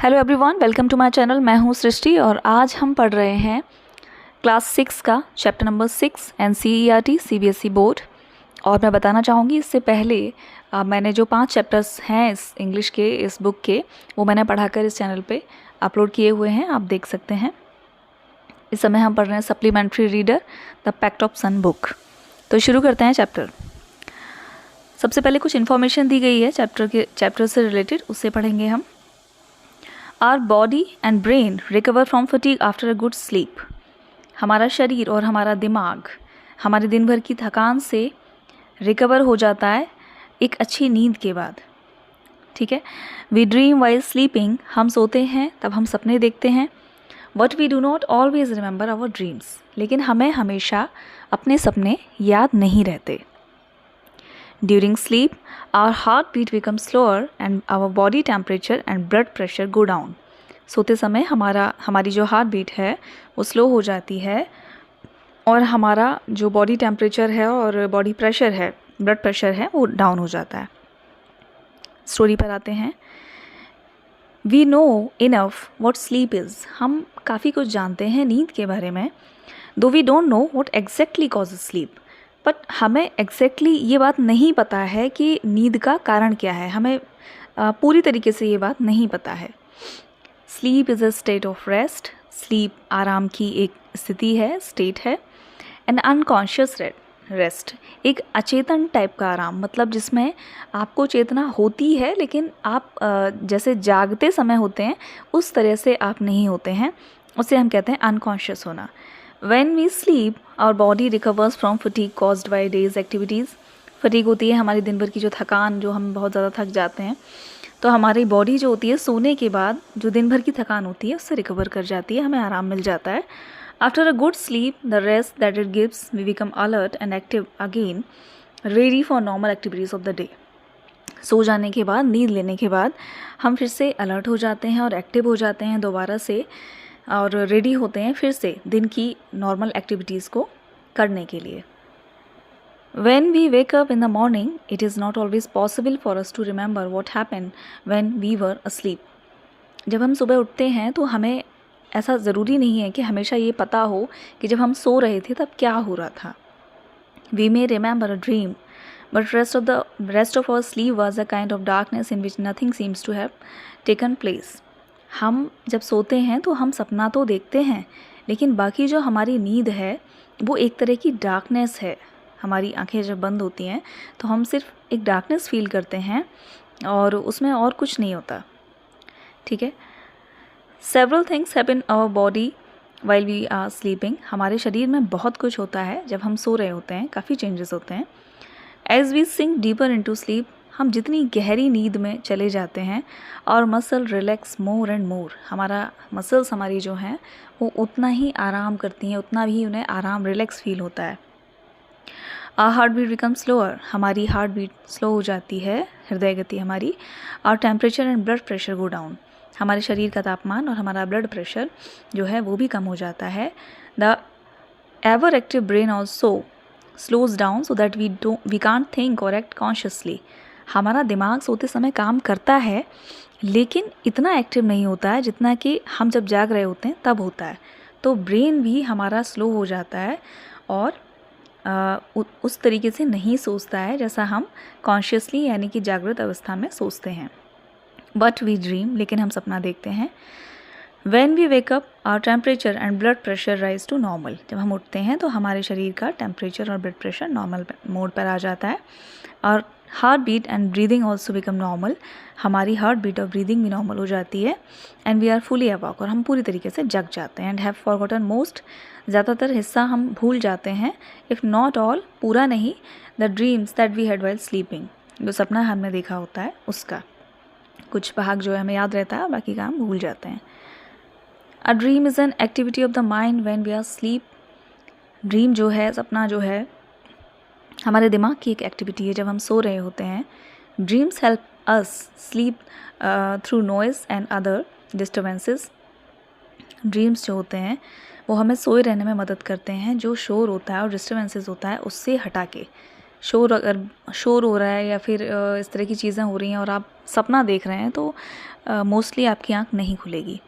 Hello everyone, welcome to my channel. मैं हूं सृष्टि और आज हम पढ़ रहे हैं क्लास 6 का chapter number 6 NCERT CBSE board. और मैं बताना चाहूँगी इससे पहले मैंने जो 5 चैप्टर्स हैं इस इंग्लिश के इस बुक के वो मैंने पढ़ाकर इस चैनल पे अपलोड किए हुए हैं, आप देख सकते हैं। इस समय हम पढ़ रहे हैं supplementary reader the pact of sun book. तो शुरू करते हैं चैप्टर। सबसे पहले कुछ इन्फॉर्मेशन दी गई है चैप्टर से रिलेटेड, उससे पढ़ेंगे हम। Our body and brain recover from fatigue after a good sleep. हमारा शरीर और हमारा दिमाग हमारे दिन भर की थकान से रिकवर हो जाता है एक अच्छी नींद के बाद। ठीक है। We dream while sleeping. हम सोते हैं तब हम सपने देखते हैं। But we do not always remember our dreams. लेकिन हमें हमेशा अपने सपने याद नहीं रहते। During sleep, our heartbeat becomes slower and our body temperature and blood pressure go down. सोते समय हमारी जो हार्ट बीट है वो स्लो हो जाती है और हमारा जो बॉडी टेम्परेचर है और बॉडी प्रेशर है, ब्लड प्रेशर है, वो डाउन हो जाता है। स्टोरी पर आते हैं। We know enough what sleep is. हम काफ़ी कुछ जानते हैं नींद के बारे में। Though we don't know what exactly causes sleep. But हमें एग्जैक्टली ये बात नहीं पता है कि नींद का कारण क्या है। हमें पूरी तरीके से ये बात नहीं पता है। Sleep is a state of rest. Sleep आराम की एक स्थिति है, स्टेट है। एंड अनकॉन्शियस रेस्ट एक अचेतन टाइप का आराम, मतलब जिसमें आपको चेतना होती है लेकिन आप जैसे जागते समय होते हैं उस तरह से आप नहीं होते हैं, उसे हम कहते हैं अनकॉन्शियस होना। When we sleep, our body recovers from fatigue caused by day's activities. Fatigue होती है हमारी दिन भर की जो थकान, जो हम बहुत ज़्यादा थक जाते हैं, तो हमारी बॉडी जो होती है सोने के बाद जो दिन भर की थकान होती है उससे रिकवर कर जाती है, हमें आराम मिल जाता है। After a good sleep, the rest that it gives, we become alert and active again, ready for normal activities of the day. सो जाने के बाद, नींद लेने के बाद हम फिर से अलर्ट हो जाते हैं और एक्टिव हो जाते हैं दोबारा से, और रेडी होते हैं फिर से दिन की नॉर्मल एक्टिविटीज़ को करने के लिए। When we wake up in the morning, it is not always possible for us to remember what happened when we were asleep. जब हम सुबह उठते हैं तो हमें ऐसा ज़रूरी नहीं है कि हमेशा ये पता हो कि जब हम सो रहे थे तब क्या हो रहा था। We may remember a dream, but rest of our sleep was a kind of darkness in which nothing seems to have taken place. हम जब सोते हैं तो हम सपना तो देखते हैं लेकिन बाकी जो हमारी नींद है वो एक तरह की डार्कनेस है। हमारी आंखें जब बंद होती हैं तो हम सिर्फ एक डार्कनेस फील करते हैं और उसमें और कुछ नहीं होता। ठीक है। Several things happen our body while we are sleeping. हमारे शरीर में बहुत कुछ होता है जब हम सो रहे होते हैं, काफ़ी चेंजेस होते हैं। As we sink deeper into sleep, हम जितनी गहरी नींद में चले जाते हैं और muscle relax more and more, हमारा मसल्स हमारी जो हैं वो उतना ही आराम करती हैं, उतना भी उन्हें आराम रिलैक्स फील होता है। Our heart beat become slower, हमारी हार्ट बीट स्लो हो जाती है, हृदय गति हमारी। और temperature and blood pressure go down, हमारे शरीर का तापमान और हमारा ब्लड प्रेशर जो है वो भी कम हो जाता है। The ever active brain also slows down so that we can't think और एक्ट कॉन्शियसली। हमारा दिमाग सोते समय काम करता है लेकिन इतना एक्टिव नहीं होता है जितना कि हम जब जाग रहे होते हैं तब होता है। तो ब्रेन भी हमारा स्लो हो जाता है और उस तरीके से नहीं सोचता है जैसा हम कॉन्शियसली यानी कि जागृत अवस्था में सोचते हैं। बट वी ड्रीम, लेकिन हम सपना देखते हैं। When we wake up, our temperature and blood pressure rise to normal. जब हम उठते हैं तो हमारे शरीर का टेम्परेचर और ब्लड प्रेशर नॉर्मल मोड पर आ जाता है और heart beat and breathing also become normal, हमारी हार्ट बीट और ब्रीदिंग भी नॉर्मल हो जाती है। And we are fully awake, और हम पूरी तरीके से जग जाते हैं। एंड हैव फॉरगॉटन मोस्ट, ज़्यादातर हिस्सा हम भूल जाते हैं। इफ़ नॉट ऑल, पूरा नहीं, the dreams that we had while sleeping, जो सपना हमने देखा होता है उसका कुछ भाग जो है हमें याद रहता है, बाकी का हम भूल जाते हैं। A dream is an activity of the mind when we are sleep. Dream जो है, सपना जो है, हमारे दिमाग की एक एक्टिविटी है जब हम सो रहे होते हैं। Dreams help us sleep through noise and other disturbances. Dreams जो होते हैं वो हमें सोए रहने में मदद करते हैं, जो शोर होता है और डिस्टर्बेंसेस होता है उससे हटा के। शोर हो रहा है या फिर इस तरह की चीज़ें हो रही हैं और आप सपना देख रहे हैं तो मोस्टली आपकी आँख नहीं खुलेगी।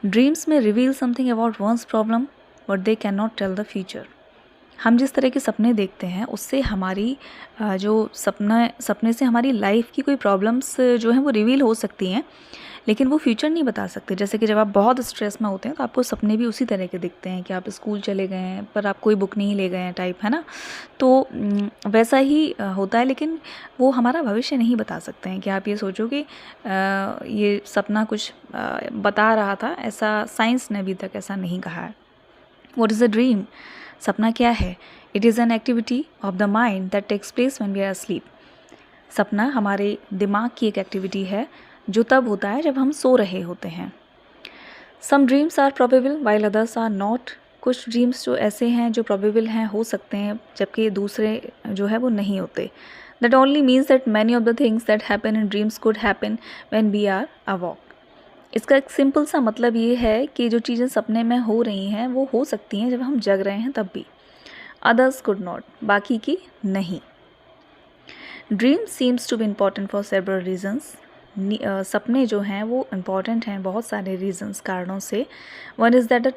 ड्रीम्स में reveal something about one's problem but they can not tell the future. हम जिस तरह के सपने देखते हैं उससे हमारी जो सपने से हमारी लाइफ की कोई प्रॉब्लम्स जो हैं वो रिवील हो सकती हैं, लेकिन वो फ्यूचर नहीं बता सकते। जैसे कि जब आप बहुत स्ट्रेस में होते हैं तो आपको सपने भी उसी तरह के दिखते हैं कि आप स्कूल चले गए हैं पर आप कोई बुक नहीं ले गए हैं टाइप, है ना। तो वैसा ही होता है, लेकिन वो हमारा भविष्य नहीं बता सकते हैं कि आप ये सोचो कि ये सपना कुछ बता रहा था, ऐसा साइंस ने अभी तक ऐसा नहीं कहा है। What is a dream? सपना क्या है? It is an activity of the mind that takes place when we are asleep. सपना हमारे दिमाग की एक एक्टिविटी है जो तब होता है जब हम सो रहे होते हैं। Some dreams are probable while others are not. कुछ ड्रीम्स जो ऐसे हैं जो प्रोबेबल हैं, हो सकते हैं, जबकि दूसरे जो है वो नहीं होते। That only means that many of the things that happen in dreams could happen when we are awake. इसका एक सिंपल सा मतलब ये है कि जो चीज़ें सपने में हो रही हैं वो हो सकती हैं जब हम जग रहे हैं तब भी। अदर्स कुड नॉट, बाकी की नहीं। Dream seems to be important for several reasons. सपने जो हैं वो इम्पॉर्टेंट हैं बहुत सारे रीजन्स, कारणों से। One is that a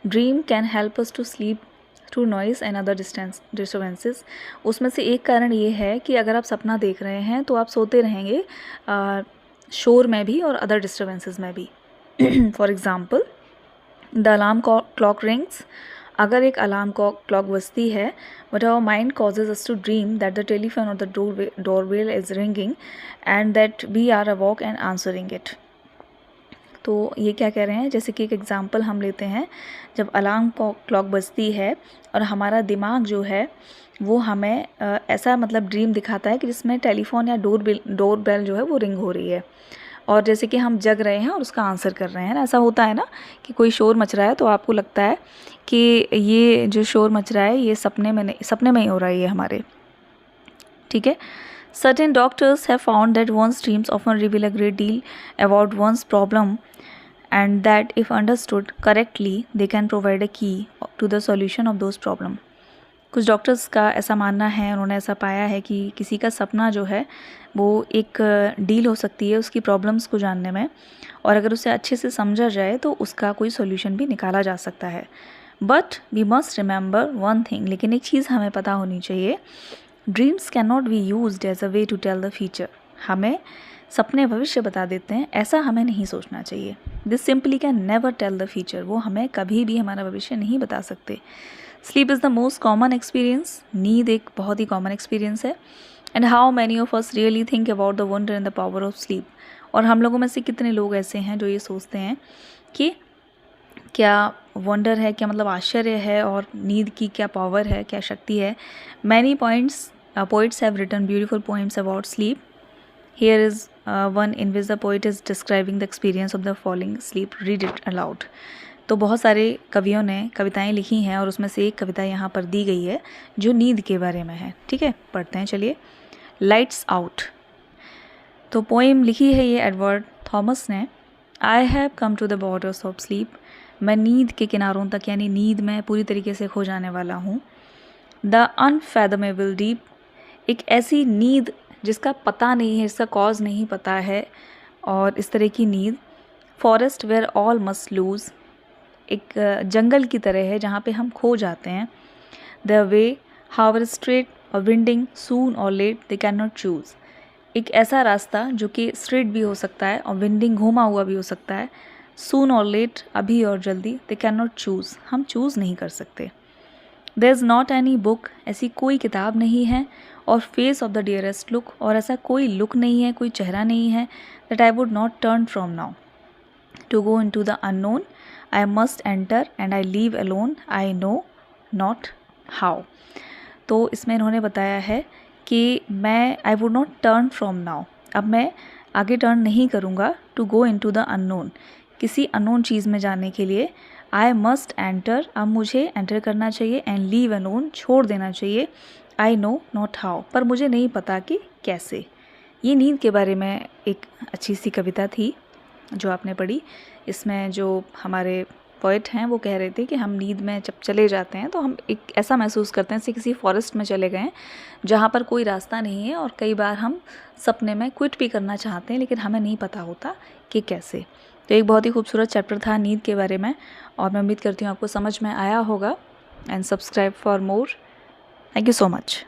dream can help us to sleep through noise and other disturbances. उसमें से एक कारण ये है कि अगर आप सपना देख रहे हैं तो आप सोते रहेंगे शोर में भी और अदर डिस्टर्बेंसेस में भी। For example, the alarm clock rings. अगर एक अलार्म क्लॉक बजती है but our mind causes us to dream that the telephone और the doorbell is ringing and that we are awake and answering it. तो ये क्या कह रहे हैं, जैसे कि एक एग्जांपल हम लेते हैं, जब अलार्म क्लॉक बजती है और हमारा दिमाग जो है वो हमें ऐसा मतलब ड्रीम दिखाता है कि जिसमें टेलीफोन या डोरबेल जो है वो रिंग हो रही है, और जैसे कि हम जग रहे हैं और उसका आंसर कर रहे हैं ना। ऐसा होता है ना कि कोई शोर मच रहा है तो आपको लगता है कि ये जो शोर मच रहा है ये सपने में ही हो रहा है ये हमारे, ठीक है। Certain doctors have found that one's dreams often reveal a great deal about one's problem and that if understood correctly they can provide a key to the solution of those problems. कुछ doctors का ऐसा मानना है, उन्होंने ऐसा पाया है कि किसी का सपना जो है वो एक डील हो सकती है उसकी प्रॉब्लम्स को जानने में, और अगर उसे अच्छे से समझा जाए तो उसका कोई सॉल्यूशन भी निकाला जा सकता है। But we must remember one thing, लेकिन एक चीज़ हमें पता होनी चाहिए, dreams can not be used as a way to tell the future. हमें सपने भविष्य बता देते हैं, ऐसा हमें नहीं सोचना चाहिए। This simply can never tell the future. वो हमें कभी भी हमारा भविष्य नहीं बता सकते। Sleep is the most common experience. नींद एक बहुत ही कॉमन एक्सपीरियंस है। And how many of us really think about the wonder and the power of sleep. और हम लोगों में से कितने लोग ऐसे हैं जो ये सोचते हैं कि क्या वंडर है, क्या मतलब आश्चर्य है, और नींद की क्या पावर है, क्या शक्ति है। Many poets have written beautiful poems about sleep. Here is one in which the poet is describing the experience of the falling asleep. Read it aloud. तो बहुत सारे कवियों ने कविताएं लिखी हैं और उसमें से एक कविता यहाँ पर दी गई है जो नींद के बारे में है, ठीक है। पढ़ते हैं, चलिए। Lights out. तो पोएम लिखी है ये एडवर्ड थॉमस ने। I have come to the borders of sleep. मैं नींद के किनारों तक, यानी नींद में पूरी तरीके से खो जाने वाला हूँ। The unfathomable deep. एक ऐसी नींद जिसका पता नहीं है, जिसका कॉज नहीं पता है, और इस तरह की नींद। Forest where all must lose. एक जंगल की तरह है जहाँ पे हम खो जाते हैं। द वे हावर स्ट्रेट और विंडिंग सून और late they can not choose. एक ऐसा रास्ता जो कि स्ट्रेट भी हो सकता है और विंडिंग घूमा हुआ भी हो सकता है। सून और लेट, अभी और जल्दी। दे कैन नॉट चूज़, हम चूज़ नहीं कर सकते। There is not any book. ऐसी कोई किताब नहीं है। और face of the dearest look. और ऐसा कोई लुक नहीं है, कोई चेहरा नहीं है। That I would not turn from now. To go into the unknown I must enter and I leave alone I know not how. तो इसमें इन्होंने बताया है कि मैं I would not turn from now, अब मैं आगे टर्न नहीं करूँगा। To go into the unknown, किसी अननोन चीज़ में जाने के लिए। आई मस्ट एंटर, अब मुझे एंटर करना चाहिए। एंड लीव अलोन, छोड़ देना चाहिए। आई नो नॉट हाउ, पर मुझे नहीं पता कि कैसे। ये नींद के बारे में एक अच्छी सी कविता थी जो आपने पढ़ी। इसमें जो हमारे पोएट हैं, एडवर्ड थॉमस, उन्होंने बताया है कि नींद एक ऐसी एक्टिविटी है जो कि हमें बहुत ज़्यादा पोएट हैं, वो कह रहे थे कि हम नींद में जब चले जाते हैं तो हम एक ऐसा महसूस करते हैं जैसे किसी फॉरेस्ट में चले गए हैं जहाँ पर कोई रास्ता नहीं है, और कई बार हम सपने में क्विट भी करना चाहते हैं लेकिन हमें नहीं पता होता कि कैसे। तो एक बहुत ही खूबसूरत चैप्टर था नींद के बारे में, और मैं उम्मीद करती हूँ आपको समझ में आया होगा। And subscribe for more. Thank you so much.